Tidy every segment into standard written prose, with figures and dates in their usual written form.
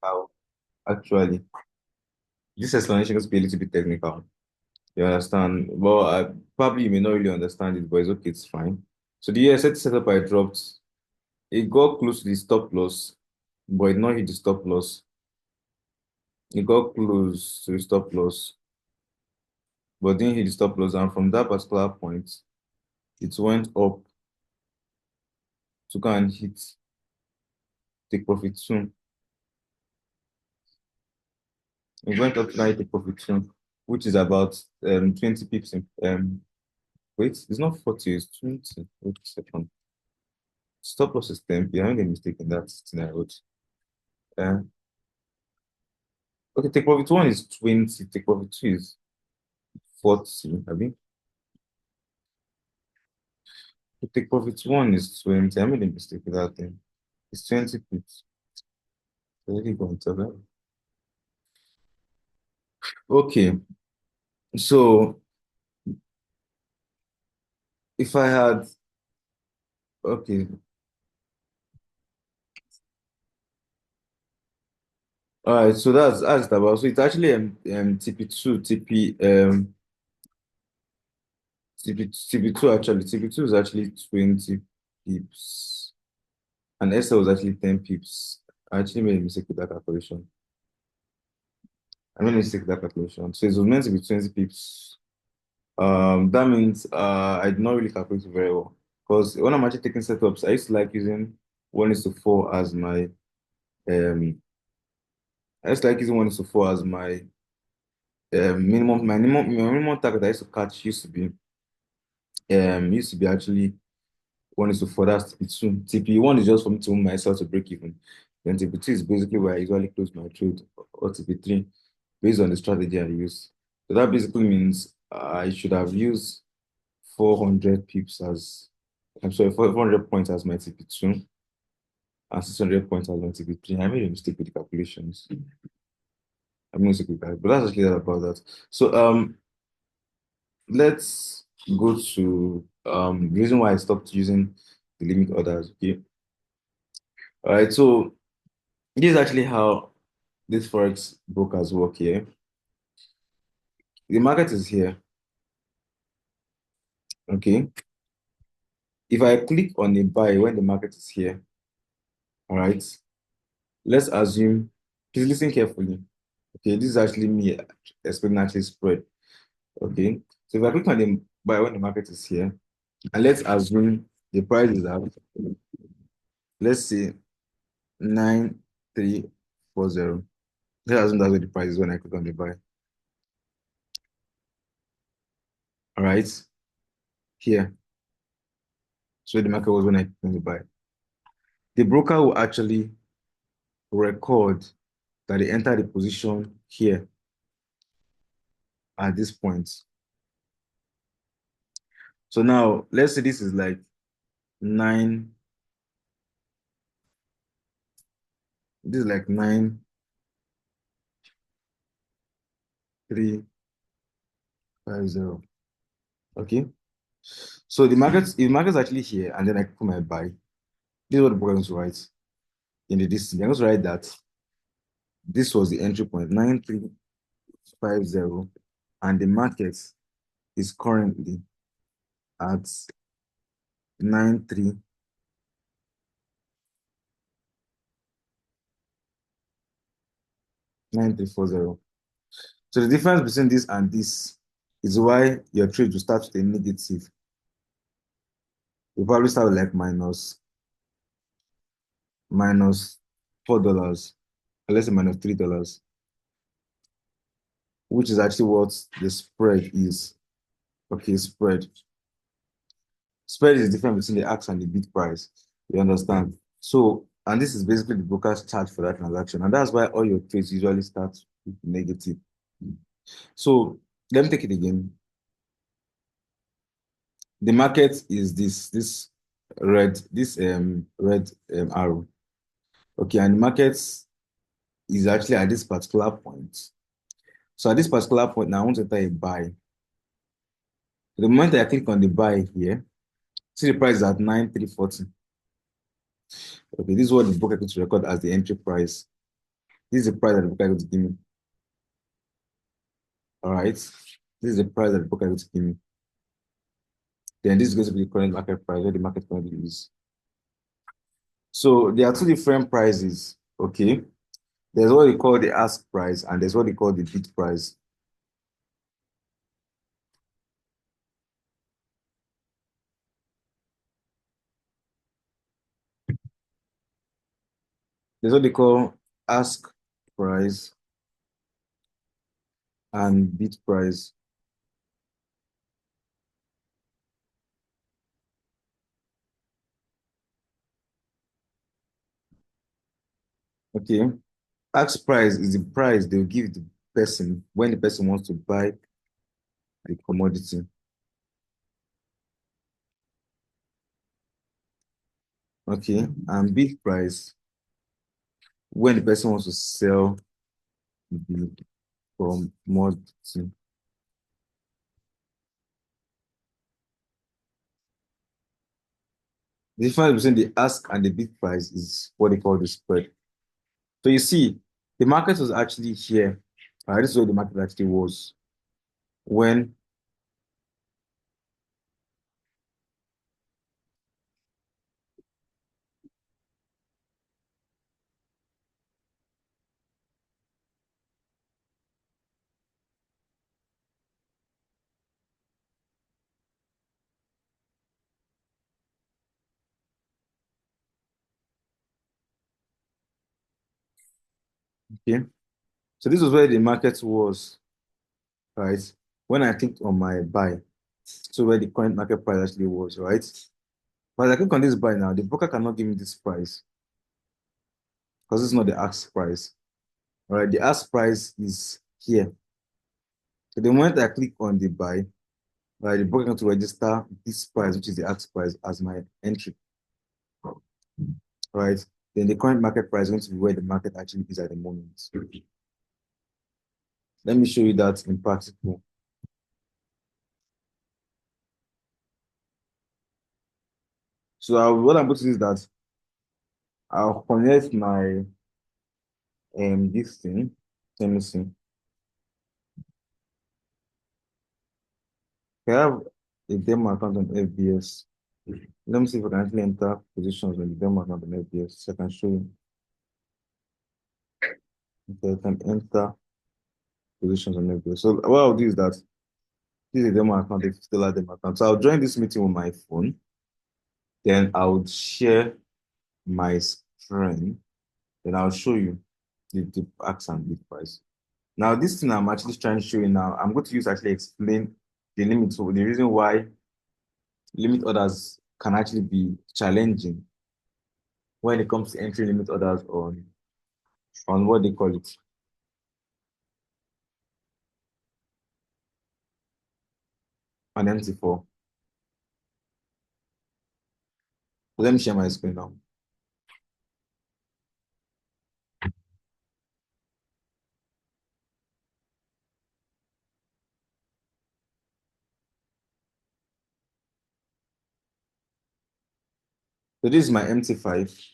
how actually this explanation is a little bit technical. You understand? Well, probably you may not really understand it, but it's okay, it's fine. So the ESET setup I dropped, it got close to the stop loss, but it not hit the stop loss. It got close to the stop loss, but didn't hit the stop loss. And from that particular point, it went up to go and hit take profit soon. It went up to hit take profit soon, which is about 20 pips. Wait, it's not 40, it's 20. Wait a second. Stop loss is 10. I made a mistake in that thing I wrote. Uh, okay, take profit one is 20, take profit two is 40. I mean, take profit one is 20. I made a mistake with that thing. It's 20 pips. I really going to that. Okay, so if I had, okay, all right, so that's about, so it's actually TP2, TP2 actually, TP2 is actually 20 pips, and SL was actually 10 pips. I actually made a mistake with that calculation. I made a mistake with that calculation. So it was meant to be 20 pips. That means I did not really calculate it very well. Because when I'm actually taking setups, I used to like using 1:4 as my um I used to like using 1:4 as my minimum target I used to catch used to be actually 1:4. That's TP2. TP1 is just for me to move myself to break even. Then TP2 is basically where I usually close my trade, or TP3 based on the strategy I use. So that basically means I should have used 400 pips as, I'm sorry, 400 points as my TP2 and 600 points as my TP3. I made a mistake with the calculations. I'm going to with that, but that's actually that about that. So let's go to the reason why I stopped using the limit orders. Okay. All right. So this is actually how this forex brokers work here. The market is here. Okay. If I click on a buy when the market is here, all right, let's assume, please listen carefully. Okay, this is actually me explaining actually spread. Okay, so if I click on the buy when the market is here, and let's assume the price is at, let's say 9340. Let's assume that's what the price is when I click on the buy. All right, here. So the market was when I click on the buy. The broker will actually record that they enter the position here at this point. So now let's say this is like 9, this is like 9350. Okay. So the market's actually here, and then I put my buy. This is what the broker is going to write in the distance. I'm going to write that this was the entry point, 9350, and the market is currently at 93 9340. So the difference between this and this is why your trade will start with a negative. You probably start with like minus $4, or let's say minus $3, which is actually what the spread is. Okay, spread. Spread is the difference between the ask and the bid price. You understand? So, and this is basically the broker's charge for that transaction. And that's why all your trades usually start with negative. So let me take it again. The market is this red arrow. Okay, and the market is actually at this particular point. So at this particular point, now I want to enter a buy. The moment I click on the buy here, see the price is at 9340. Okay, this is what the broker is going to record as the entry price. This is the price that the broker is going to give me. All right. This is the price that the broker is going to give me. Then this is going to be the current market price where the market currently is. So there are two different prices. Okay. There's what they call the ask price and there's what they call the bid price. There's what they call ask price and bid price. Okay. Ask price is the price they'll give the person when the person wants to buy the commodity. Okay. And bid price when the person wants to sell the commodity. The difference between the ask and the bid price is what they call the spread. So you see, the market was actually here. This is where the market actually was when, okay. So this was where the market was, right? When I clicked on my buy, so where the current market price actually was, right? But I click on this buy now, the broker cannot give me this price because it's not the ask price. All right, the ask price is here. So the moment I click on the buy, right, the broker going to register this price, which is the ask price, as my entry. Right? Then the current market price is going to be where the market actually is at the moment. Let me show you that in practical. So what I'm going to do is that I'll connect my this thing. Let me see. I have a demo account on FBS. Let me see if I can actually enter positions on the demo account on FBS. So I can show you. Okay, I can enter positions on FBS. So what I'll do is that this is a demo account, if still a demo account. So I'll join this meeting with my phone. Then I would share my screen. Then I'll show you the ask and bid price. Now, this thing I'm actually trying to show you now, I'm going to use actually explain the limit. So the reason why limit orders can actually be challenging when it comes to entry limit orders on what they call it. On MT4. Let me share my screen now. So this is my MT5,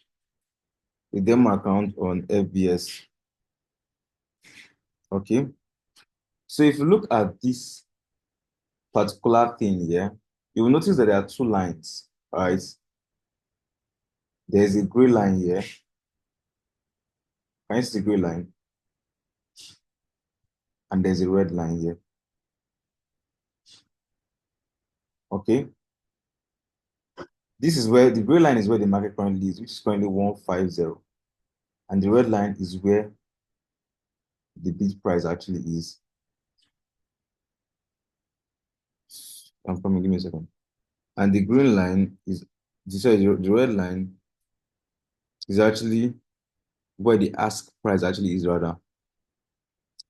the demo account on FBS. Okay. So if you look at this particular thing here, you will notice that there are two lines, right? There's a gray line here. Can you see the gray line? And there's a red line here. Okay. This is where the gray line is where the market currently is, which is currently 150. And the red line is where the bid price actually is. I'm coming, give me a second. And the green line is, sorry, the red line is actually where the ask price actually is rather.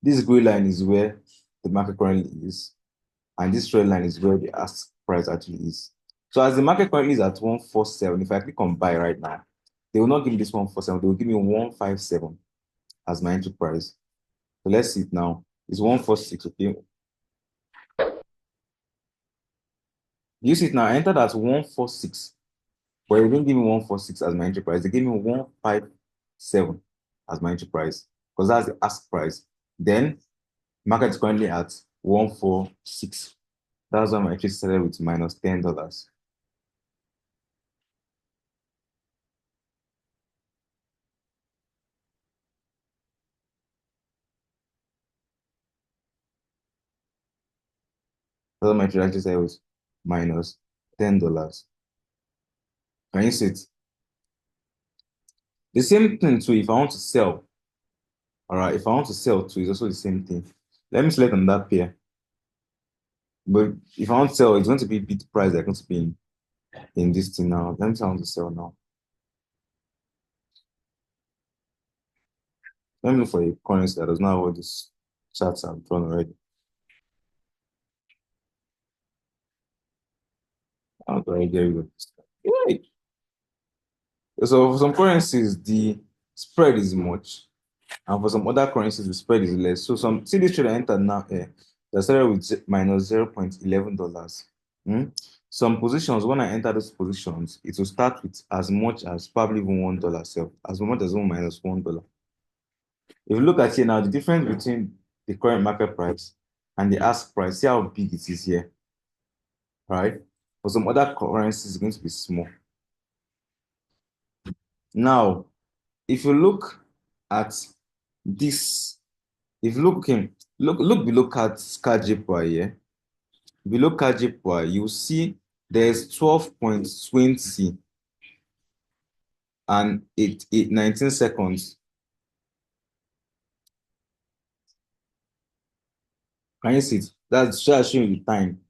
This gray line is where the market currently is. And this red line is where the ask price actually is. So as the market currently is at 147, if I click on buy right now, they will not give me this 147, they will give me 157 as my entry price. So let's see it now. It's 146, okay? You see it now, I entered at 146, but they didn't give me 146 as my entry price. They gave me 157 as my entry price. because that's the ask price. Then market is currently at 146. That's why my trade started with -$10. That's why my trade actually started with -$10. Can you see it? The same thing too, if I want to sell, all right, if I want to sell too, it's also the same thing. Let me select on that pair. But if I want to sell, it's going to be bid price that's going to be in this thing now. Let me say I want to sell now. Let me look for a currency that does not have all these charts I've drawn already. How do I get rid of this? Right. So for some currencies, the spread is much. And for some other currencies, the spread is less. So some see this trade I entered now here. That started with -$0.11. Hmm? Some positions, when I enter those positions, it will start with as much as probably even $1 self, as much as even -$1. If you look at here now, the difference between the current market price and the ask price, see how big it is here, right? For some other currencies, it's going to be small. Now, if you look at this, if you look, okay, look below CAD JPY here. Below CAD JPY, you see there's 12.20 and 19 seconds. Can you see it? That's just showing the time.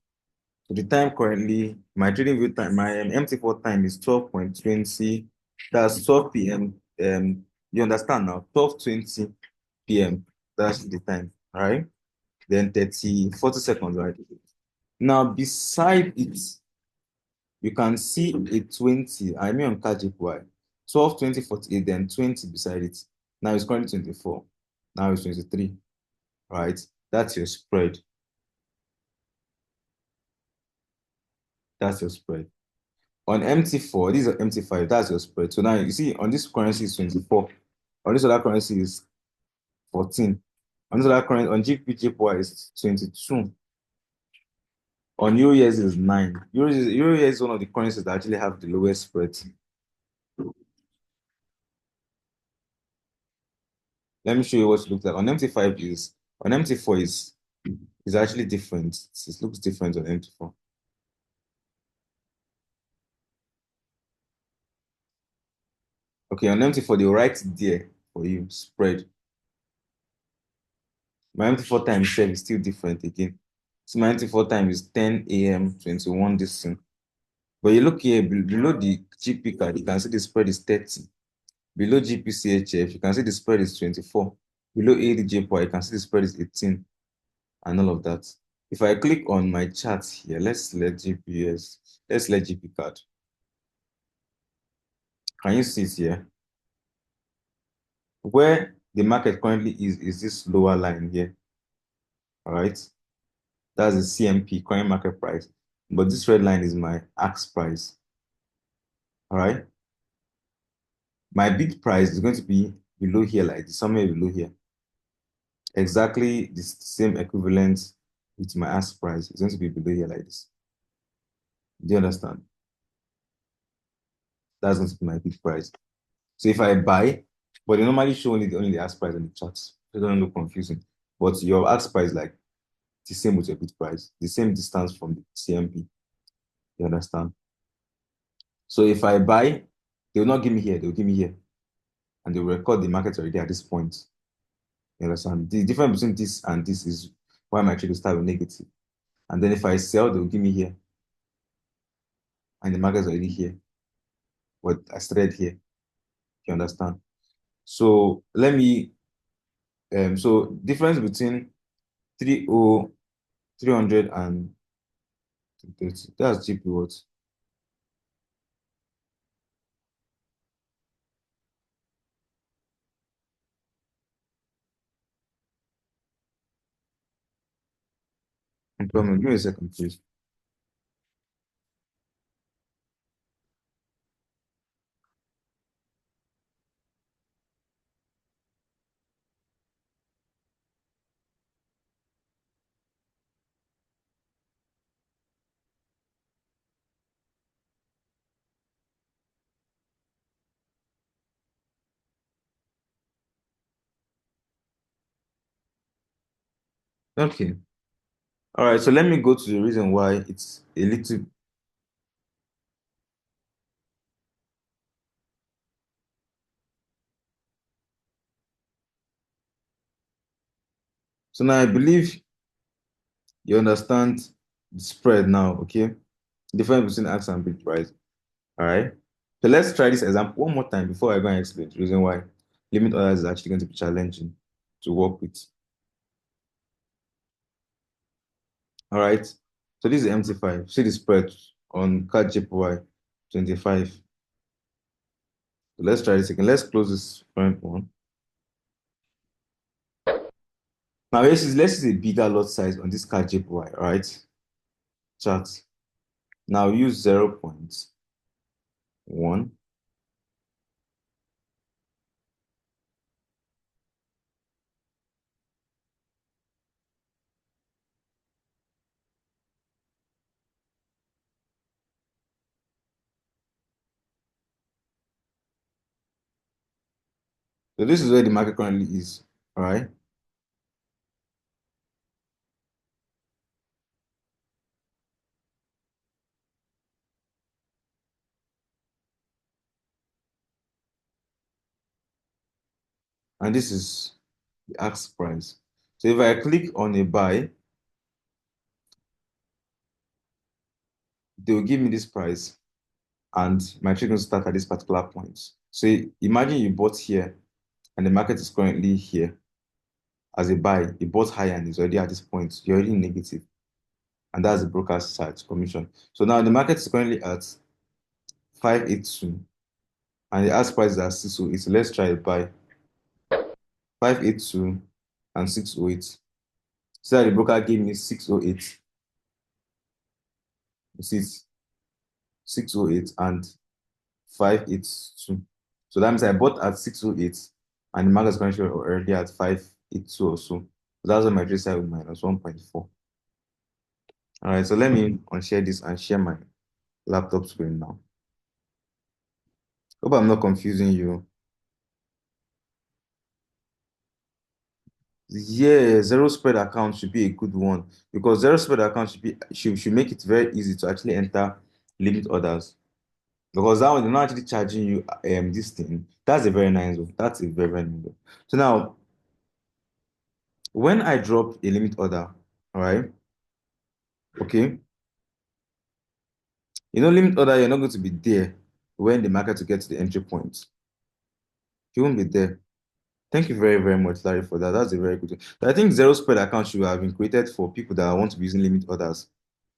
So the time currently, my trading view time, my MT4 time is 12.20. That's 12 p.m. You understand now? 12:20 p.m. That's the time, all right? Then 40 seconds, right? Now, beside it, you can see a 20. I mean on CAD-JPY. 12, 20, 48, then 20 beside it. Now it's currently 24. Now it's 23, right? That's your spread. That's your spread. On MT4, this is MT5, that's your spread. So now you see on this currency is 24. On this other currency is 14. On this other currency, on GPJPY is 22. On EUR is 9. Euro is one of the currencies that actually have the lowest spread. Let me show you what it looks like. On MT5 is, on MT4 is actually different. It looks different on MT4. Okay, on MT4, they will write there for you, spread. My MT4 time itself is still different again. So my MT4 time is 10 a.m. 21 this thing. But you look here below the GP card, you can see the spread is 30. Below GPCHF, you can see the spread is 24. Below ADJPY, you can see the spread is 18 and all of that. If I click on my chart here, let's let GPS, let's let GP card. Can you see it here? Where the market currently is this lower line here. All right. That's the CMP, current market price. But this red line is my ask price. All right. My bid price is going to be below here, like this, somewhere below here. Exactly the same equivalent with my ask price. It's going to be below here like this. Do you understand? That's going to be my bid price. So if I buy, but they normally show only the ask price on the charts. So it doesn't look confusing. But your ask price like the same with your bid price, the same distance from the CMP. You understand? So if I buy, they will not give me here, they will give me here. And they will record the market already at this point. You understand? The difference between this and this is why my trade will start with negative. And then if I sell, they will give me here. And the market is already here. But I started here. You understand? So let me so difference between 30 300 and 30. That's GP what? Employment. Give me a second, please. Okay. All right. So let me go to the reason why it's a little. So now I believe you understand the spread now. Okay. Difference between ask and bid price. All right. So let's try this example one more time before I go and explain the reason why limit orders is actually going to be challenging to work with. All right. So this is MT5. See the spread on CAD JPY 25. So let's try this again. Let's close this front one. Now let's use a bigger lot size on this CAD JPY. All right. Chart. Now use 0.1. So this is where the market currently is. All right. And this is the ask price. So if I click on a buy, they will give me this price and my trade will start at this particular point. So imagine you bought here and the market is currently here as a buy. You bought higher and it's already at this point. You're already negative. And that's the broker's side commission. So now the market is currently at 582 and the ask price is at 608. So let's try a buy 582 and 608. So that the broker gave me 608. You see it's 608 and 582. So that means I bought at 608 and the market is currently already at 582 or so. So that's why my trade side with minus 1.4. All right, so let me unshare this and share my laptop screen now. Hope I'm not confusing you. Yeah, zero spread account should be a good one because zero spread account should make it very easy to actually enter limit orders because that one they're not actually charging you this thing. That's a very nice one. That's a very, very nice one. So now when I drop a limit order, all right, okay, limit order, you're not going to be there when the market to get to the entry point. You won't be there. Thank you very, very much, Larry, for that. That's a very good one. But I think zero spread account should have been created for people that want to be using limit orders.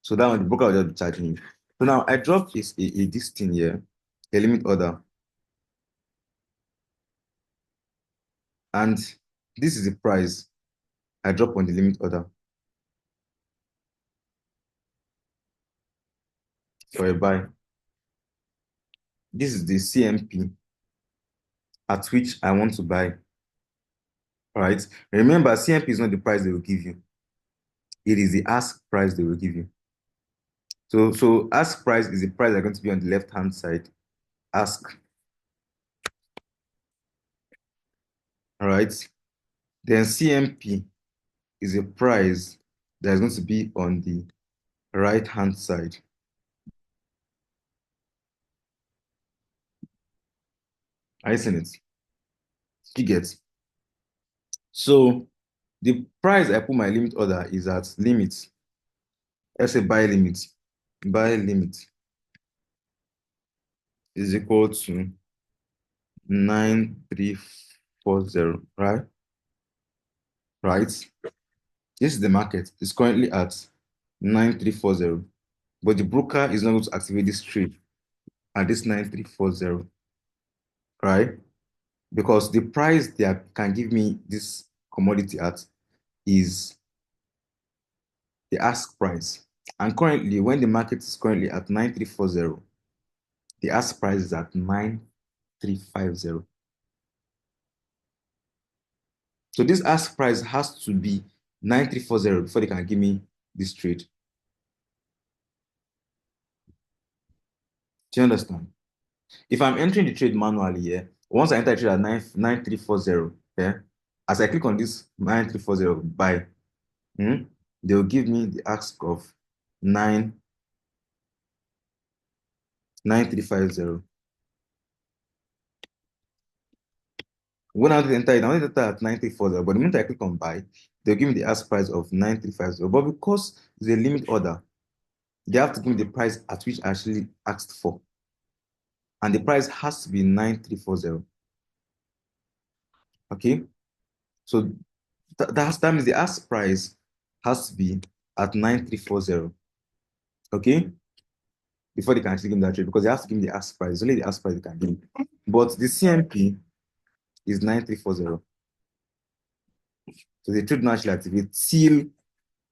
So that one, the broker will just be charging you. So now I dropped this thing here, a limit order. And this is the price I drop on the limit order for a buy. This is the CMP at which I want to buy. All right. Remember, CMP is not the price they will give you. It is the ask price they will give you. So ask price is the price that's going to be on the left-hand side. Ask. All right. Then CMP is a price that's going to be on the right-hand side. I seen it. You get. So the price I put my limit order is at limit. Let's say buy limit. Buy limit is equal to 9340, right? Right. This is the market. It's currently at 9340. But the broker is not going to activate this trade at this 9340, right? Because the price they can give me this commodity at is the ask price. And currently, when the market is currently at 9340, the ask price is at 9350. So this ask price has to be 9340 before they can give me this trade. Do you understand? If I'm entering the trade manually here, once I enter the trade at 9340, yeah, as I click on this 9340 buy, Hmm? They'll give me the ask of 99350. When I want to enter it, I want to enter at 9340. But the minute I click on buy, they'll give me the ask price of 9350. But because it's a limit order, they have to give me the price at which I actually asked for. And the price has to be 9340. Okay. So that means the ask price has to be at 9340. Okay. Before they can actually give me that trade, because they have to give me the ask price. It's only the ask price they can give me. But the CMP is 9340. So the trade not actually activate till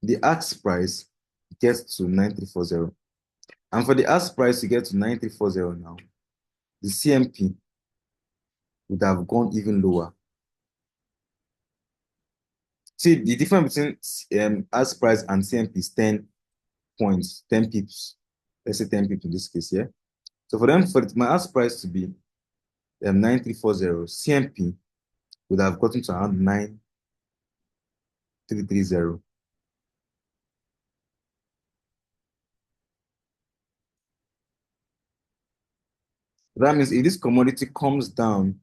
the ask price gets to 9340. And for the ask price to get to 9340 now, the CMP would have gone even lower. See, the difference between ask price and CMP is 10 points, 10 pips. Let's say 10 pips in this case, yeah? So for my ask price to be 9340, CMP would have gotten to around 9330. That means if this commodity comes down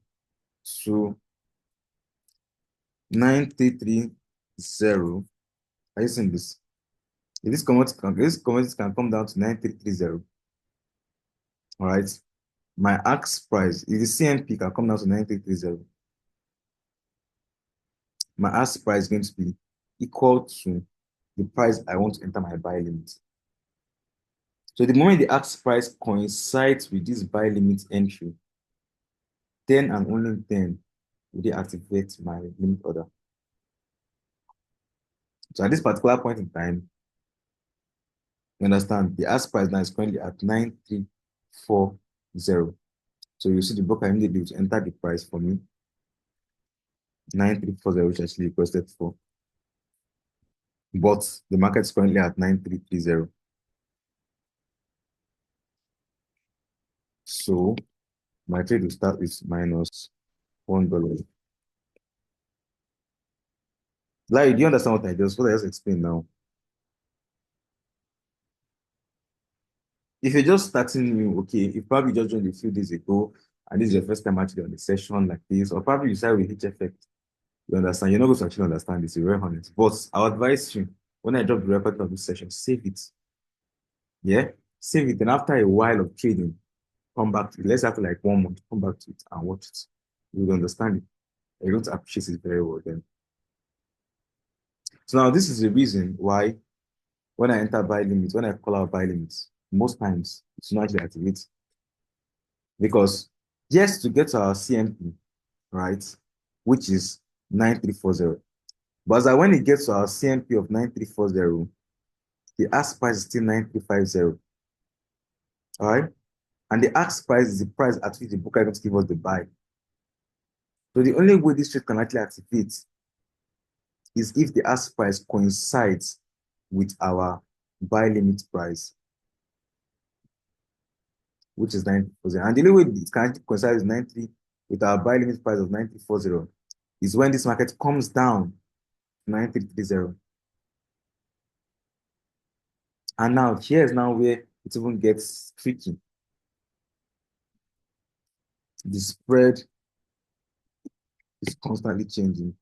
to 9330, are you seeing this? If this commodity can come down to 9330, all right, my ask price, if the CMP can come down to 9330, my ask price is going to be equal to the price I want to enter my buy limit. So the moment the ask price coincides with this buy limit entry, then and only then will they activate my limit order. So at this particular point in time, you understand, the ask price now is currently at 9340. So you see the broker immediately to enter the price for me, 9340, which I actually requested for. But the market is currently at 9330. So my trade will start with minus $1. Like, do you understand what I just explained now? If you're just starting new, okay, if probably just joined a few days ago and this is your first time actually on a session like this, or probably you start with H effect, you understand, you're not going to actually understand this, you're very honest. But I would advise you, when I drop the recording of this session, save it. Yeah? Save it. And after a while of trading, come back to it. Let's after like 1 month, come back to it and watch it. You will understand it. You're going to appreciate it very well then. So now this is the reason why when I enter buy limits, when I call out buy limits, most times it's not actually activate. Because yes, to get to our CMP, right, which is 9340. But as when it gets to our CMP of 9340, the ask price is still 9350. All right. And the ask price is the price at which the broker is going to give us the buy. So the only way this trade can actually activate is if the ask price coincides with our buy limit price, which is 9040. And the only way it can actually coincide with 90 with our buy limit price of 9340 is when this market comes down to 9330. And now here's now where it even gets tricky. The spread is constantly changing.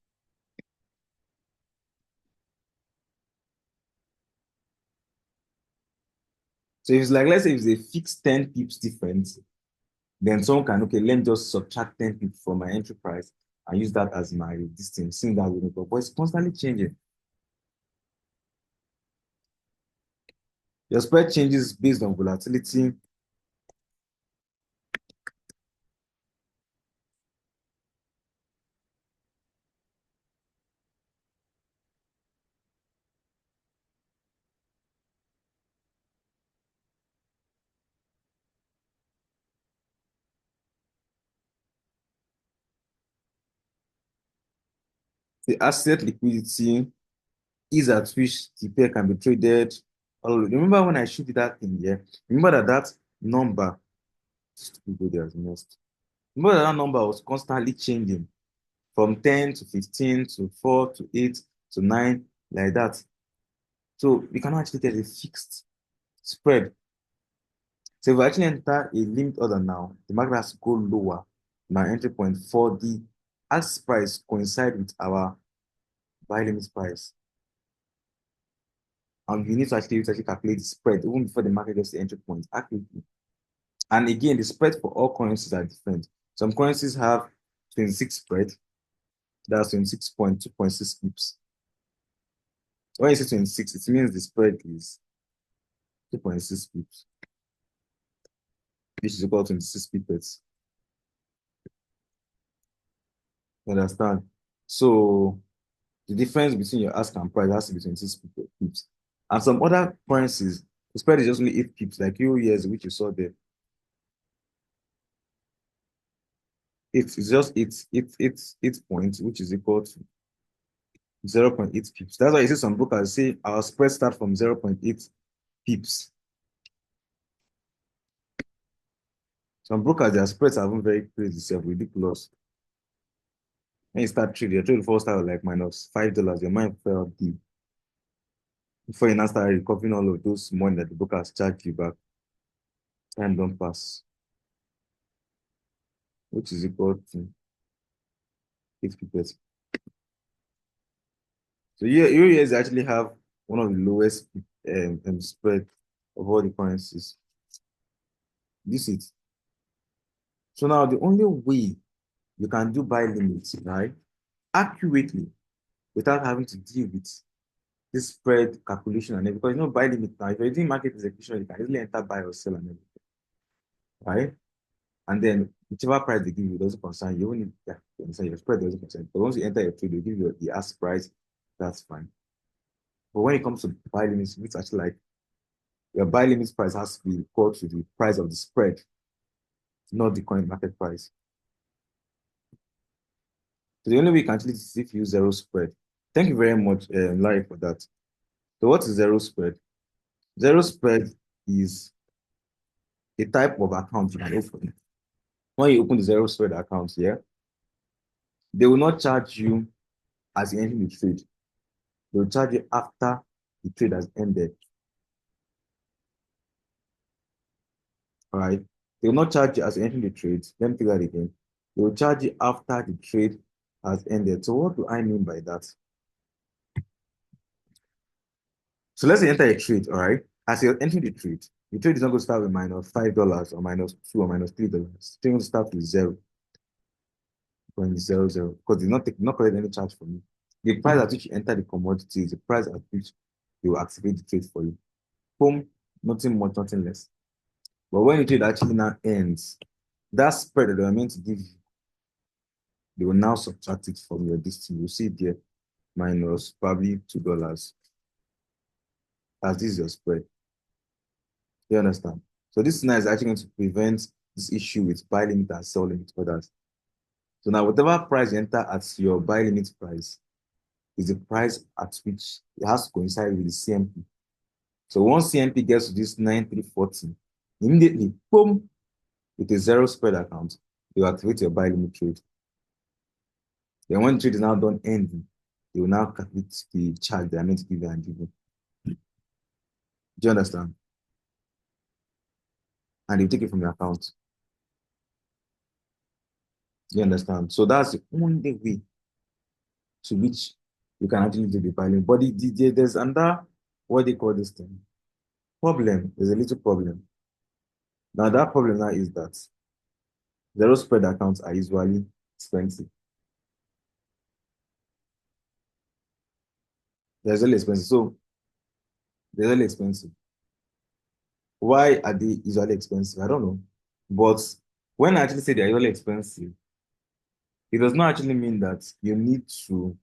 So if it's like, let's say it's a fixed 10 pips difference, then someone can, okay, let me just subtract 10 pips from my entry price and use that as my distance, seeing that way. But it's constantly changing. Your spread changes based on volatility. The asset liquidity is at which the pair can be traded. Oh, remember when I showed you that thing here? Remember that number, go there as most. Remember that number was constantly changing from 10 to 15 to 4 to 8 to 9. like that. So we cannot actually get a fixed spread. So if we actually enter a limit order now, the market has to go lower than our entry point for the ask price coincide with our buy limit price. And we need to actually calculate the spread even before the market gets to the entry point accurately. And again, the spread for all currencies are different. Some currencies have 26 spread, that's 26.2.6 pips. When you say 26, it means the spread is 2.6 pips, which is equal to 26 pips. You understand? So the difference between your ask and price has to be 26 pips. And some other currencies, the spread is just only 8 pips, like EUR, which you saw there. It's just 8 points, which is equal to 0.8 pips. That's why you see some brokers say our spread start from 0.8 pips. Some brokers, their spreads are even very crazy, self ridiculous. When you start trading, your trade first start like -$5, your mind fell deep. Before you now start recovering all of those money that the brokers charge you back, time don't pass, which is equal to 8 pips. So UAS actually have one of the lowest spread of all the currencies. This is so now the only way you can do buy limits, right, accurately without having to deal with this spread calculation and everything. Because you know, buy limit now, if you're doing market execution, you can easily enter buy or sell and everything, right? And then whichever price they give you doesn't concern you. Only yeah, you understand your spread doesn't concern you. But once you enter your trade, they give you the ask price, that's fine. But when it comes to buy limits, it's actually like your buy limit price has to be equal to the price of the spread, not the current market price. So the only way you can actually is if you use zero spread. Thank you very much, Larry, for that. So what is zero spread? Zero spread is a type of account you can open. When you open the zero spread account here, they will not charge you as you enter the trade. They will charge you after the trade has ended. All right. They will not charge you as you enter the trade. Let me take that again. They will charge you after the trade has ended. So what do I mean by that? So let's say enter a trade, all right? As you're entering the trade is not going to start with -$5 or -2 or -$3. It's going to start with 0.00 because not collect any charge from you. The price at which you enter the commodity is the price at which they will activate the trade for you. Boom, nothing more, nothing less. But when the trade actually now ends, that spread that they are meant to give you, they will now subtract it from your distance. You see there, minus probably $2. As this is your spread. You understand? So this now is actually going to prevent this issue with buy limit and sell limit orders. So now whatever price you enter at your buy limit price is the price at which it has to coincide with the CMP. So once CMP gets to this 9340, immediately, boom, with a zero spread account, you activate your buy limit trade. Then when the trade is now done ending, you will now calculate the charge they are meant to give you and give you. Do you understand? And you take it from your account. Do you understand? So that's the only way to which you can actually do the buy limit. But there's another, what they call this thing? Problem. There's a little problem. Now that problem now is that zero spread accounts are usually expensive. They're usually expensive. So they're usually expensive. Why are they usually expensive? I don't know. But when I actually say they're usually expensive, it does not actually mean that you need to,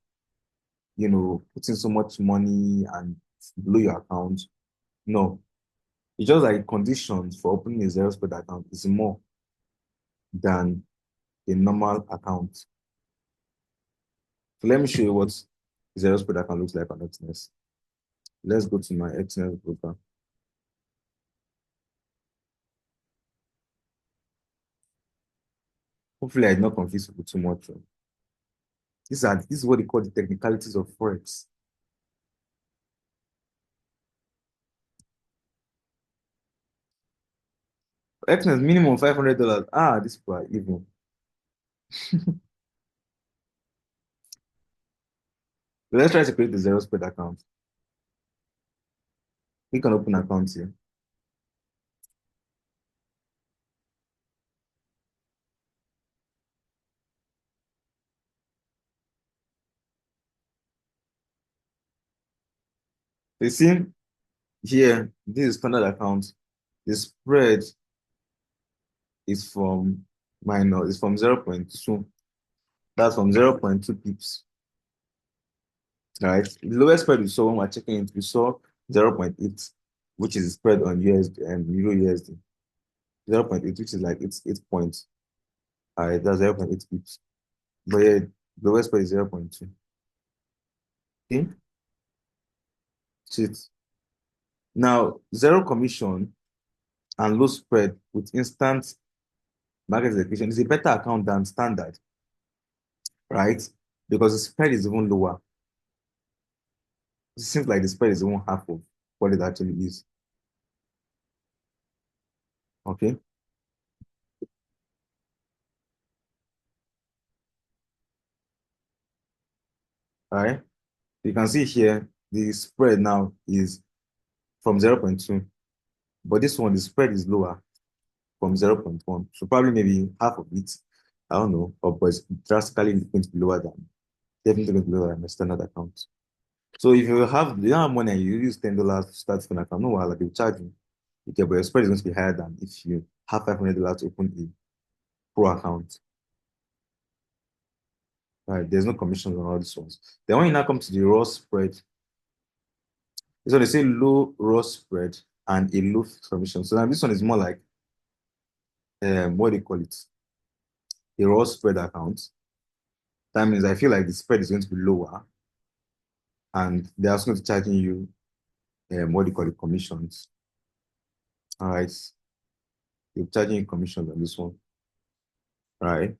put in so much money and blow your account. No. It's just like conditions for opening a zero spread account is more than a normal account. So let me show you what zero spread account looks like on Exness. Let's go to my Exness broker. Hopefully, I did not confuse people too much. This is what they call the technicalities of Forex. Expense minimum $500. Ah, this people are evil. Let's try to create the zero spread account. We can open accounts here. You see here, this is standard account. The spread is from minus, is from 0.2. That's from 0.2 pips. Right? The lowest spread we saw when we're checking it, we saw 0.8, which is spread on USD and Euro USD. 0.8, which is like it's 8 points. That's 0.8 pips. But yeah, the lowest spread is 0.2. Okay? Shit. Now, zero commission and low spread with instant market execution is a better account than standard, right? Because the spread is even lower. It seems like the spread is even half of what it actually is. Okay, all right. You can see here the spread now is from 0.2, but this one the spread is lower from 0.1. So probably maybe half of it. I don't know, but it's drastically going to be lower than definitely going to be lower than a standard account. So if you don't have money and you use $10 to start an account, no, while they'll charge you. Okay, but your spread is going to be higher than if you have $500 to open a pro account. Right? There's no commissions on all these ones. Then when you now come to the raw spread, so they say low raw spread and a low commission. So now this one is more like what do you call it? A raw spread account. That means I feel like the spread is going to be lower, and they're also going to be charging you what do you call it, commissions. All right, they're charging you commissions on this one. All right.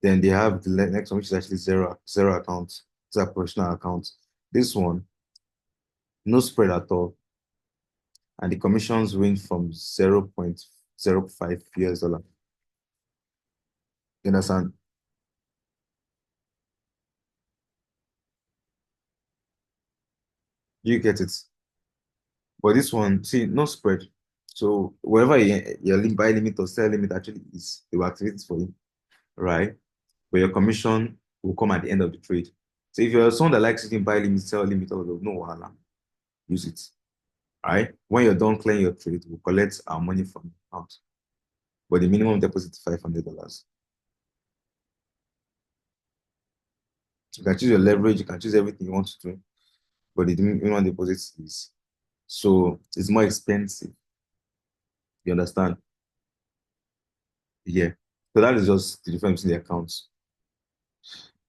Then they have the next one, which is actually zero account. It's a professional account. This one, no spread at all. And the commissions range from 0.05 US dollar. You understand? You get it. But this one, see, no spread. So wherever your buy limit or sell limit actually is, they will activate it for you, right? But your commission will come at the end of the trade. So if you're someone that likes using buy limit, sell limit, all of those, no wahala, use it. Right? When you're done clearing your trade, we'll collect our money from the account. But the minimum deposit is $500. You can choose your leverage, you can choose everything you want to do, but the minimum deposit is so it's more expensive. You understand? Yeah. So that is just the difference in the accounts.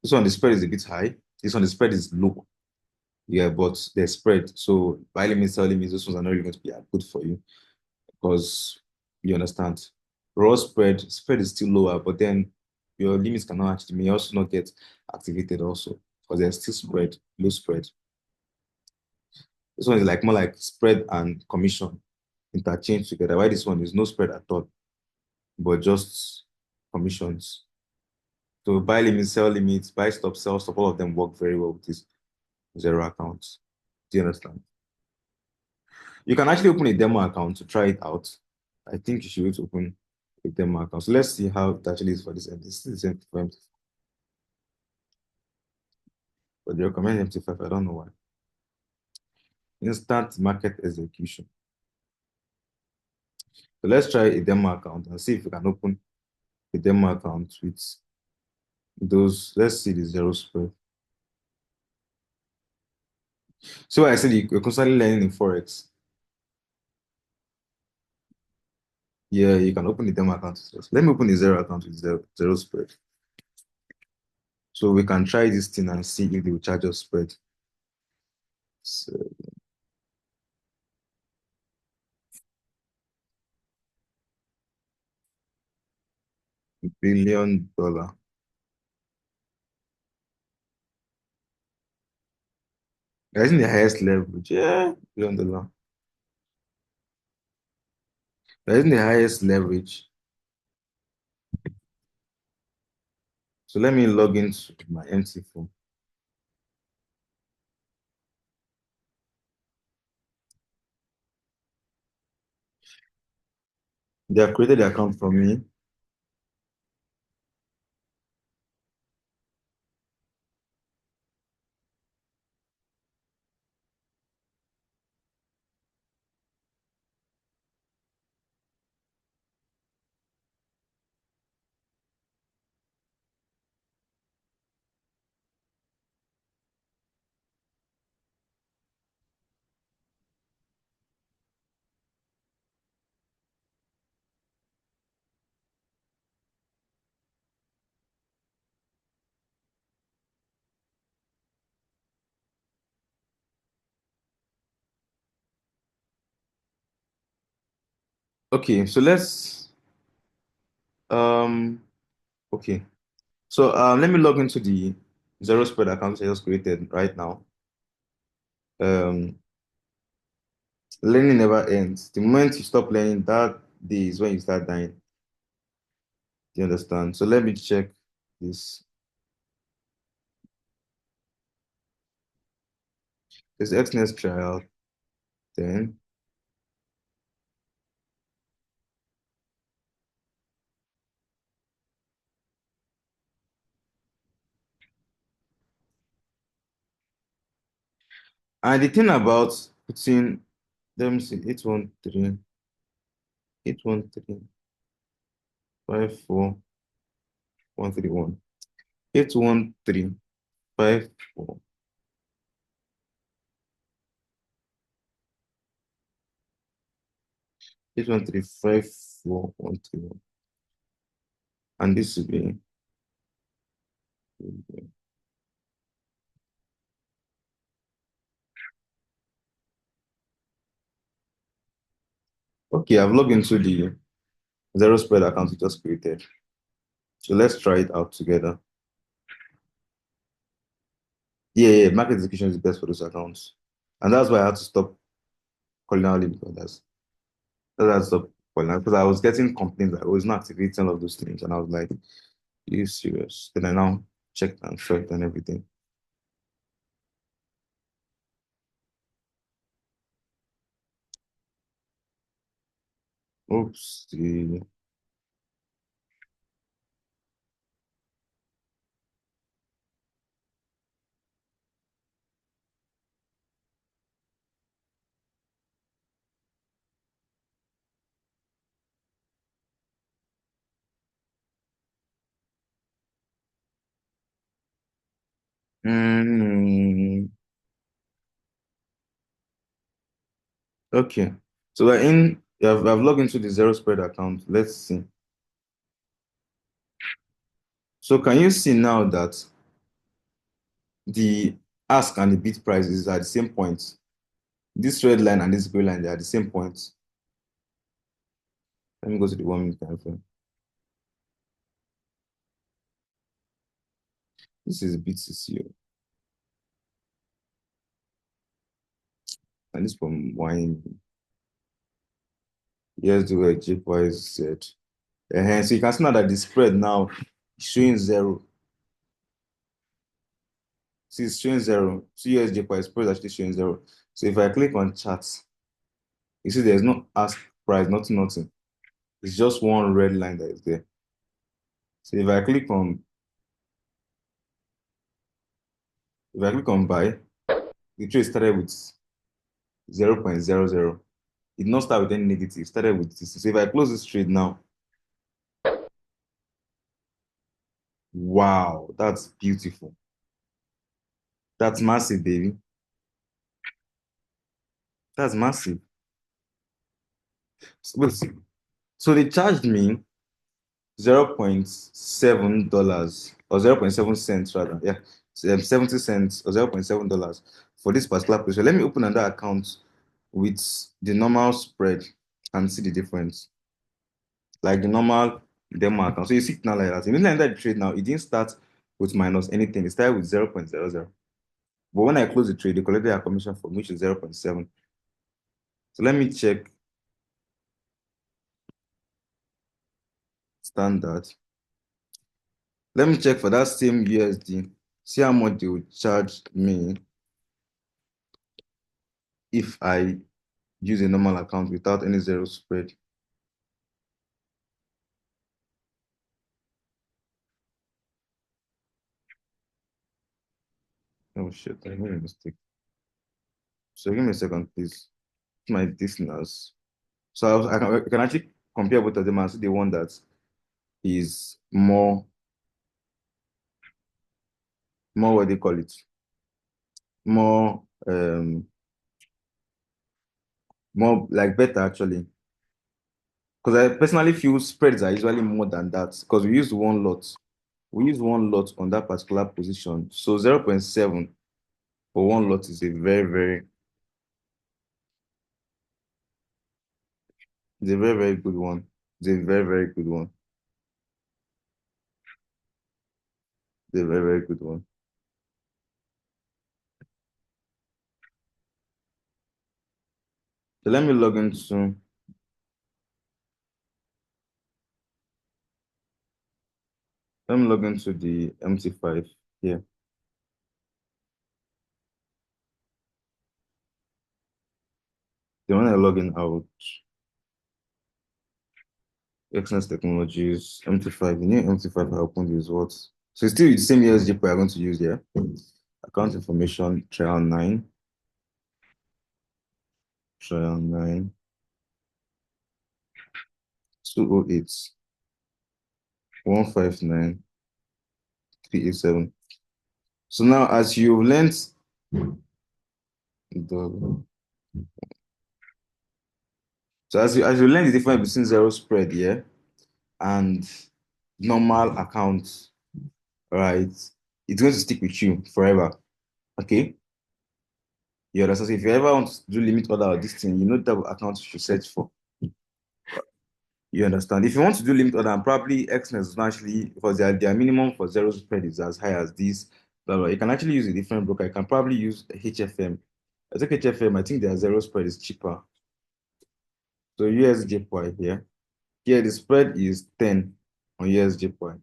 This one, the spread is a bit high. This one, the spread is low. Yeah, but the spread. So buy limits, sell limits, those ones are not really going to be good for you because you understand. Raw spread is still lower, but then your limits cannot actually may also not get activated also because there's still spread, low spread. This one is like more like spread and commission interchange together. Why this one is no spread at all, but just commissions. So buy limits, sell limits, buy stop, sell stop, all of them work very well with this zero accounts. Do you understand? You can actually open a demo account to try it out. I think you should be able to open a demo account. So let's see how it actually is for this end. This is the same for MT, but they recommend MT5. I don't know why. Instant market execution. So let's try a demo account and see if we can open a demo account with those. Let's see the zero spread. So I said you're constantly learning in Forex. Yeah, you can open the demo account. Let me open the zero account with zero spread. So we can try this thing and see if they will charge us spread. So, $1 billion. I think the highest leverage. Yeah, $1 billion. They're using the highest leverage. So let me log into my MT phone. They have created the account for me. Okay, so let's um okay. So let me log into the zero spread account I just created right now. Um Learning never ends. The moment you stop learning, that day is when you start dying. Do you understand? So let me check this. This XNES trial then. And the thing about putting, let me see, 813, 813, 54131, 813, 54, 813, 54131. And this will be, okay, I've logged into the zero spread account we just created. So let's try it out together. Yeah, market execution is best for those accounts. And that's why I had to stop calling out because that's stop calling out because I was getting complaints that I was not activating all of those things. And I was like, are you serious? Then I now checked and checked and everything. Oops. Mm, okay. So we're in, I've logged into the zero spread account. Let's see. So can you see now that the ask and the bid prices are the same point? This red line and this green line, they are the same point. Let me go to the 1 minute time frame. This is BTC. And this from wine. Here's the way JPY said. So you can see now that the spread now is showing zero. See, it's showing zero. See, here's JPY spread actually showing zero. So if I click on charts, you see there's no ask price, nothing, nothing. It's just one red line that is there. So if I click on buy, the trade started with 0.00. It did not start with any negative. It started with this. So if I close this trade now, wow, that's beautiful. That's massive, baby. That's massive. So they charged me $0.7 or 0.7 cents rather. Yeah, 70 cents or $0.7 for this particular place. So let me open another account with the normal spread and see the difference. Like the normal demo account. So you see it now like that. Immediately I entered the trade now, it didn't start with minus anything. It started with 0.00. But when I close the trade, they collected a commission for me, which is 0.7. So let me check standard. Let me check for that same USD. See how much they will charge me if I use a normal account without any zero spread. Oh shit, I made a mistake. So give me a second, please. My listeners. So I can actually compare both of them and see the one that is more what they call it, more more like better actually. Because I personally feel spreads are usually more than that because we use one lot. We use one lot on that particular position. So 0.7 for one lot is a very good one. It's a very good one. It's a very good one. So let me log into the MT5 here. The one I log in out, Exness Technologies, MT5. The new MT5 I opened is what? So it's still the same ESG we are going to use here. Account information, trial 9, 208, 159, 387. So now as you've learned the as you learn the difference between zero spread here and normal accounts, right? It's going to stick with you forever. Okay. You understand? So if you ever want to do limit order or this thing, you know the type of account you should search for. You understand? If you want to do limit order, and probably Xness is not actually because their minimum for zero spread is as high as this, blah, blah. You can actually use a different broker. You can probably use HFM. I think HFM, I think their zero spread is cheaper. So USJPY here. Here the spread is 10 on USJPY.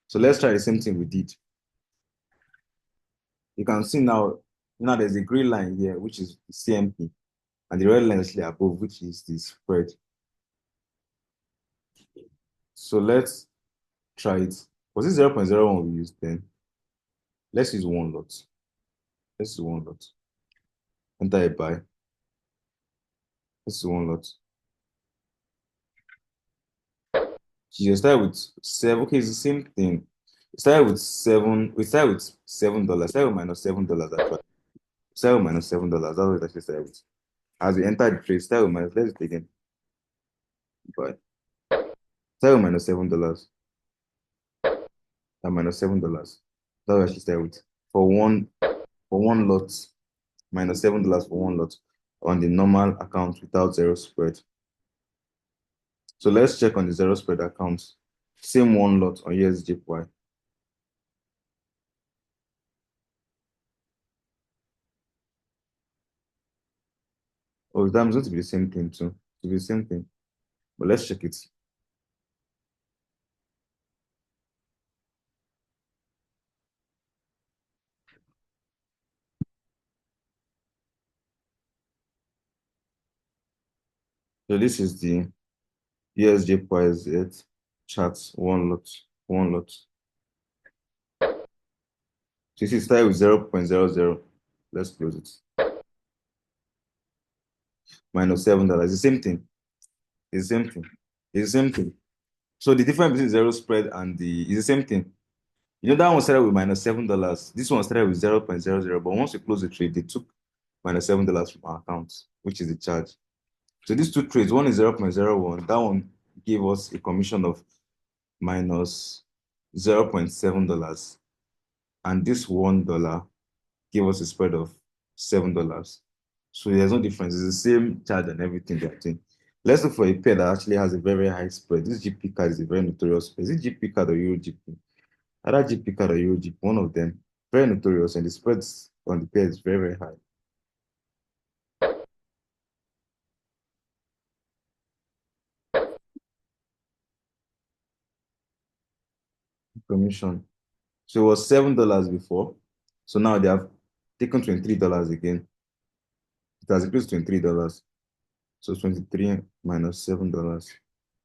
So let's try the same thing we did. You can see now there's a green line here, which is the CMP, and the red line is actually above, which is the spread. So let's try it. Was it 0.01 we used then? Let's use one lot. Let's use one lot. Enter a buy. Let's use one lot. You start with 7. Okay, it's the same thing. We started with 7. We started with $7. Start with -$7 actually. Start with -$7. That's what it actually started with. As we enter the trade, start with minus. Let's do it again. Buy. Start with -$7. And -$7. That's what she started with. For one lot, -$7 for one lot on the normal account without zero spread. So let's check on the zero spread account. Same one lot on USJPY. Oh, that's going to be the same thing too. To be the same thing. But let's check it. So this is the USJPY chart one lot. One lot. So this is started with 0.00. Let's close it. -$7. It's the same thing. It's the same thing. It's the same thing. So the difference between zero spread and the is the same thing. You know that one started with -$7. This one started with 0.00. But once you close the trade, they took -$7 from our account, which is the charge. So these two trades, one is 0.01. That one gave us a commission of -$0.7. And this $1 gave us a spread of $7. So there's no difference. It's the same charge and everything they're doing. Let's look for a pair that actually has a very high spread. This GP card is a very notorious pair. Is it GP card or Euro GP? Either GP card or Euro GP, one of them. Very notorious, and the spreads on the pair is very high. commission. So it was $7 before. So now they have taken $23 again. It has increased $23. So 23 minus $7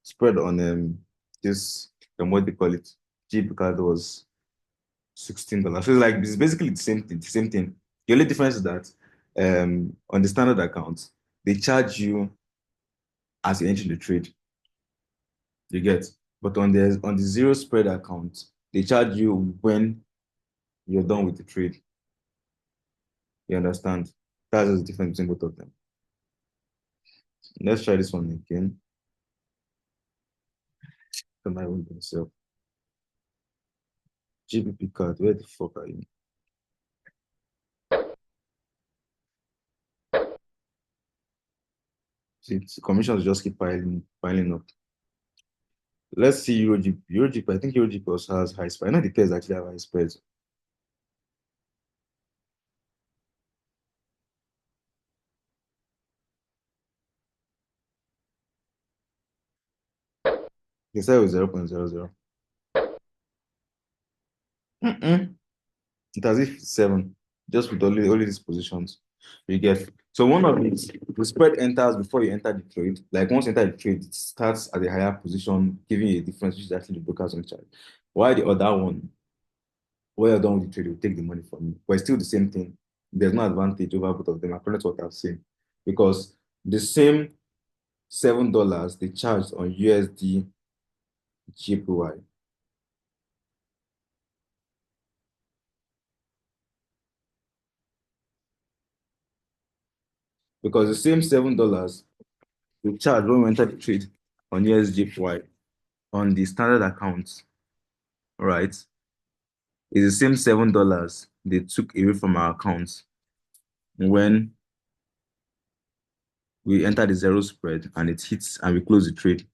spread on this what do you call it? GB card was $16. So it's basically the same thing, the same thing. The only difference is that on the standard account, they charge you as you enter the trade. You get. But on the zero spread account, they charge you when you're done with the trade. You understand? That's just the difference between both of them. Let's try this one again. Come on, myself. GBP card, where the fuck are you? See, the commissions just keep piling up. Let's see EuroGP. EuroGP, I think EuroGP also has high spread. I know the pairs actually have high spreads. They said it was 0.00. Mm-mm. It has if 7, just with only these positions. You get. So one of these, the spread enters before you enter the trade. Like once you enter the trade, it starts at a higher position, giving you a difference, which is actually the broker's on charge. Why the other one, when you're done with the trade, will take the money from you. But it's still the same thing. There's no advantage over both of them, according to what I've seen. Because the same $7 they charged on USD JPY. Because the same $7 they charge when we enter the trade on USD JPY on the standard account, right? Is the same $7 they took away from our accounts when we enter the zero spread and it hits and we close the trade.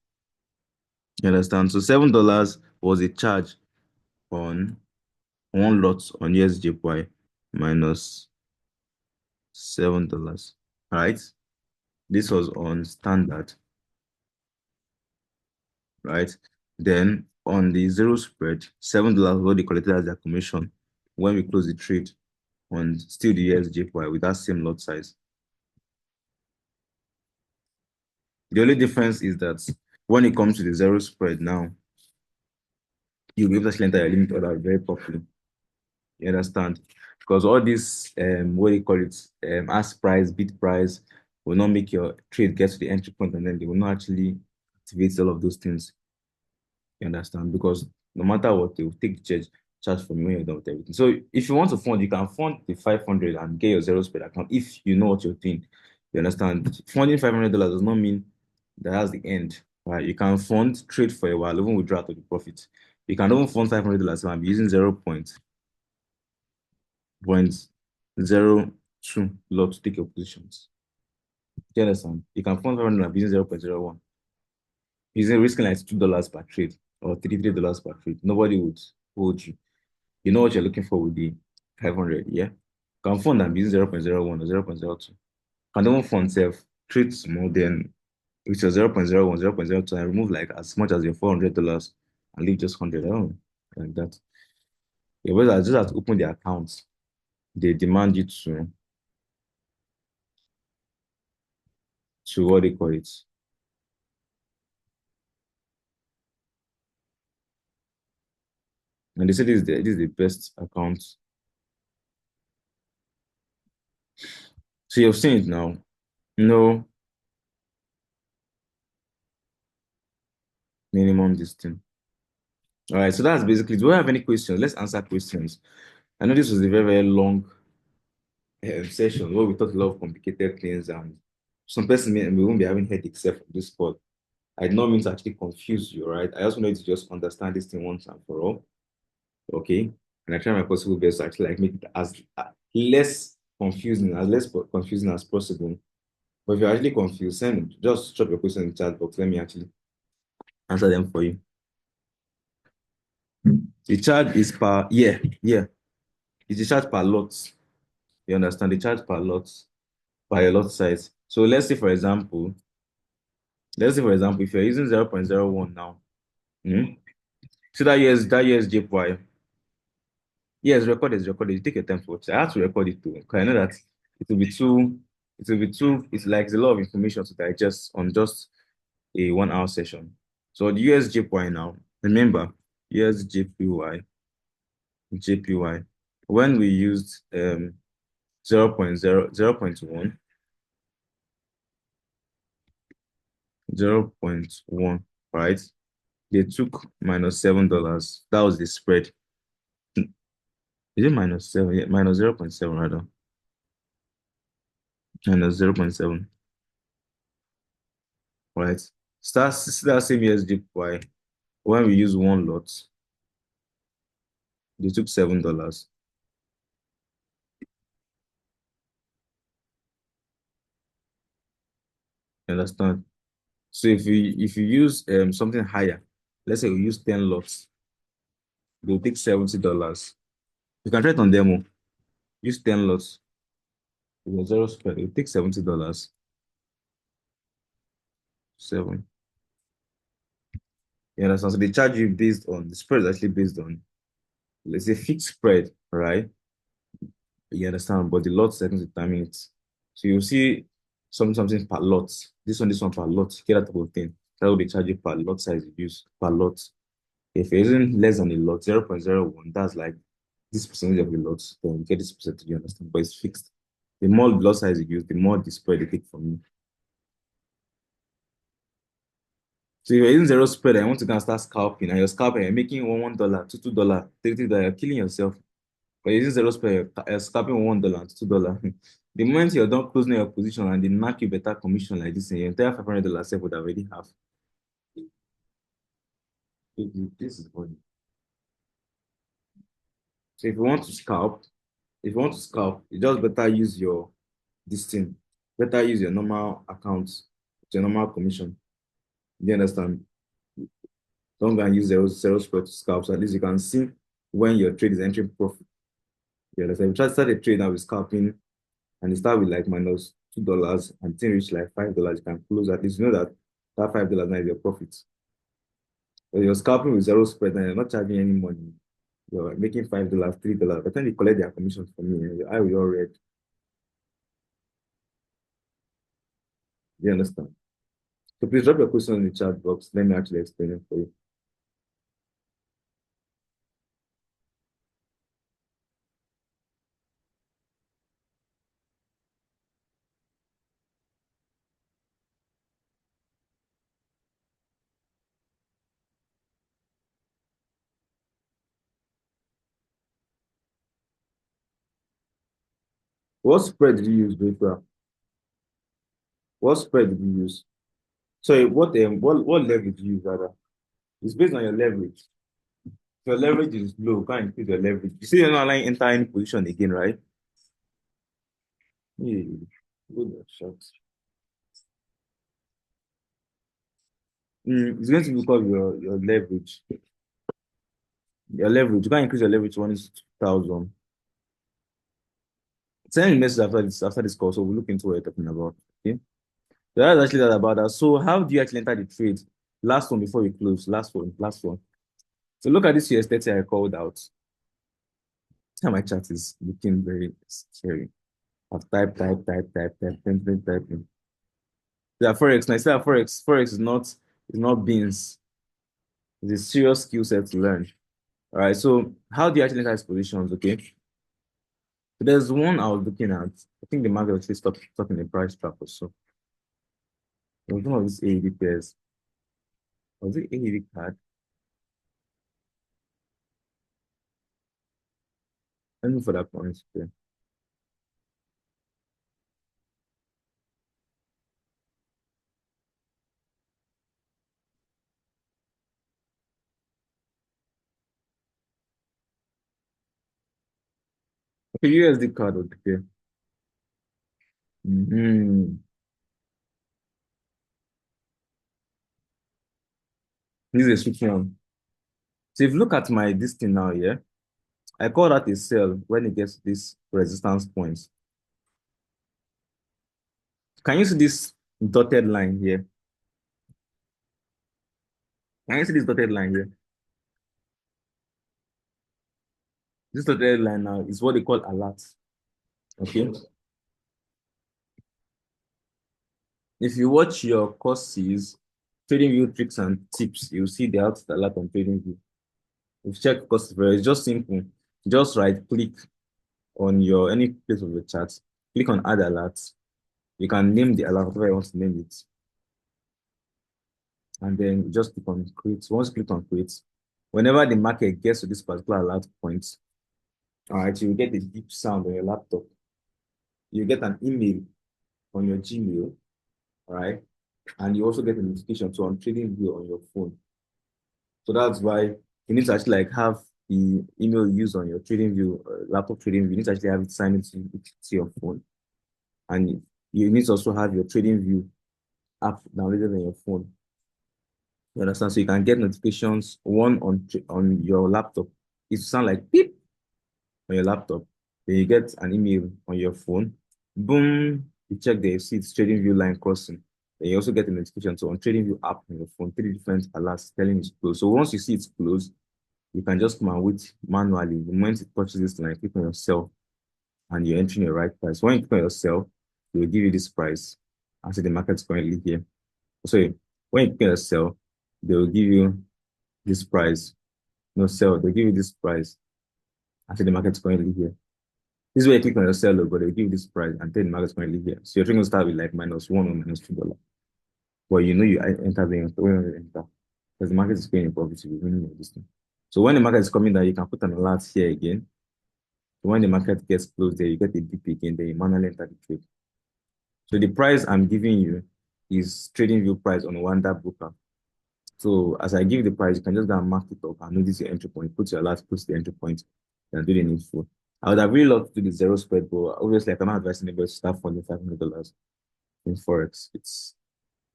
You understand? So $7 was a charge on one lot on USJPY minus $7. Right? This was on standard, right? Then on the zero spread, $7 what they collected as their commission when we close the trade on still the USJPY with that same lot size. The only difference is that when it comes to the zero spread now, you'll be able to enter your limit order very properly. You understand? Because all this, what do you call it, ask price, bid price, will not make your trade get to the entry point and then they will not actually activate all of those things. You understand? Because no matter what, they will take the charge from you when you're done with everything. So if you want to fund, you can fund the 500 and get your zero spread account if you know what you're doing. You understand? Funding $500 does not mean that's the end. Right? You can fund, trade for a while, even withdraw to the profit. You can even fund $500 and be using 0.02 lot to take your positions. You understand? You can fund 500 and be using 0.01. Using risking like $2 per trade or $33 per trade. Nobody would hold you. You know what you're looking for with the 500, yeah? Can fund and be using 0.01 or 0.02. Can even fund self, trade small, then with your 0.01, 0.02, and remove like as much as your $400 and leave just 100. I don't know, like that. Yeah, but I just have to open the accounts. They demand you to what they call it. And they say this is the best account. So you've seen it now. No minimum distance. All right, so that's basically. Do we have any questions? Let's answer questions. I know this was a very, very long session where we talked a lot of complicated things, and some person we won't be having headaches except for this call. I did not mean to actually confuse you, right? I also wanted to just understand this thing once and for all. Okay. And I try my possible best to actually like make it as less confusing as possible. But if you're actually confused, just drop your question in the chat box. Let me actually answer them for you. The charge is per yeah. It's the charge per lot. You understand? The charge per lot, per your lot size. So let's say for example, if you're using 0.01 now, hmm, So that year's JPY. Yes, record it, record it. Take your time for it. I have to record it too. Because I know that it will be too, it's like a lot of information to digest on just a 1 hour session. So the US JPY now, remember, US JPY, when we used 0.1, 0.1, right? They took -$7. That was the spread. Is it -7? Yeah, minus 0.7 rather. Minus 0.7, right? Starts that same USD when we use one lot, they took $7. You understand? So if you use something higher, let's say we use 10 lots, they'll take $70. You can try it on demo. Use 10 lots with a zero spread, it'll take $70. Seven. You understand? So they charge you based on the spread is actually based on, let's say, fixed spread, right? You understand? But the lot settings determine it. So you'll see something per lot. This one per lot. Get that type of thing. That will be charged you per lot size you use per lot. If you're using less than a lot, 0.01, that's like this percentage of the lot, then you get this percentage, you understand? But it's fixed. The more lot size you use, the more the spread they take from you. So if you're using zero spread and you want to go and start scalping, and you're scalping, you're making $1, $2, $3, you're killing yourself. But using zero spread, you're scalping $1, $2. The moment you're done closing your position and they knock you better commission like this, and your entire $500 self would already have. This is funny. So if you want to scalp, you just better use your this thing. Better use your normal account, your normal commission. Do you understand? Don't go and use zero spread to scalp. So at least you can see when your trade is entering profit. You understand? If you try to start a trade now with scalping and you start with like -$2 and thing reach like $5, you can close at least you know that that $5 now is your profit. But you're scalping with zero spread and you're not charging any money. You're making $5, $3. By the time you collect their commission from me, your eye will all red. Do you understand? So please drop your question in the chat box. Let me actually explain it for you. What spread did you use, Victor? What spread did you use? Sorry, what leverage did you use rather? It's based on your leverage. If your leverage is low, you can't increase your leverage. You see, you're not allowing enter any position again, right? Yeah, good shot. It's going to be because of your leverage. Your leverage, you can't increase your leverage to 1:2,000. Send me a message after this call, so we'll look into what you're talking about. Okay. So that's actually that about that. So how do you actually enter the trade? Last one before we close. Last one. Last one. So look at this US 30 I called out. My chat is looking very scary. I've type, typing. Yeah, Forex. Now, I say that Forex is not beans. It's a serious skill set to learn. All right. So how do you actually enter these positions? Okay. So there's one I was looking at. I think the market actually stopped talking the price trap or so. There was one of these AED pairs. Was it AED card? Let me for that point. Okay. Okay, USD card. Okay. Mm-hmm. This is a switch one. So if you look at my this thing now, yeah, I call that a sell when it gets this resistance points. Can you see this dotted line here? Can you see this dotted line here? This dotted line now is what they call alert. Okay. If you watch your courses, TradingView tricks and tips, you'll see the out alert on TradingView. If you check courses, it's just simple. Just right click on your any place of the chart, click on add alert. You can name the alert, whatever you want to name it. And then you just click on create. Once you click on create, whenever the market gets to this particular alert point, all right, you will get a deep sound on your laptop. You get an email on your Gmail, all right, and you also get a notification to on TradingView on your phone. So that's why you need to actually like have the email used on your TradingView laptop TradingView. You need to actually have it signed into your phone, and you need to also have your TradingView app downloaded on your phone. You understand? So you can get notifications one on your laptop. It sound like beep on your laptop. Then you get an email on your phone. Boom, you check the see it's TradingView line crossing. Then you also get a notification. So on TradingView app on your phone, three different alerts telling it's closed. So once you see it's closed, you can just come and wait manually. The moment it touches this line, click on your sell and you're entering your right price. When you click on your sell, they will give you this price. And say the market's currently here. So when you click on your sell, they will give you this price. No sell, they'll give you this price. And say the market's currently here. This is where you click on your sell logo, they'll give you this price and then the market's currently here. So your trading will start with like -1 or -2 dollars. But you know you enter when you enter. Because the market is going in profit, you're winning this thing. So when the market is coming down, you can put an alert here again. So when the market gets closed there, you get a dip again, then you manually enter the trade. So the price I'm giving you is TradingView price on Wanda Broker. So as I give the price, you can just go and mark it up and notice your entry point, put your alert, put the entry point, and do the needful. I would have really loved to do the zero spread, but obviously I cannot advise anybody to start funding $500 in Forex.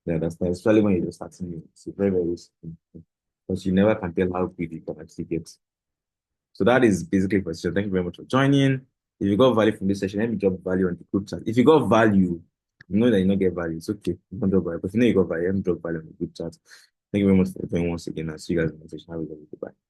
That's especially when you're just starting. It's a very, very risky thing because you never can tell how big you can actually get. So that is basically for session. Thank you very much for joining. If you got value from this session, let me drop value on the group chat. If you got value, you know that you don't get value. It's okay. You don't drop value. But if you know you got value, let me drop value on the group chat. Thank you very much for joining once again. I'll see you guys in the next session. Have a good day. Bye.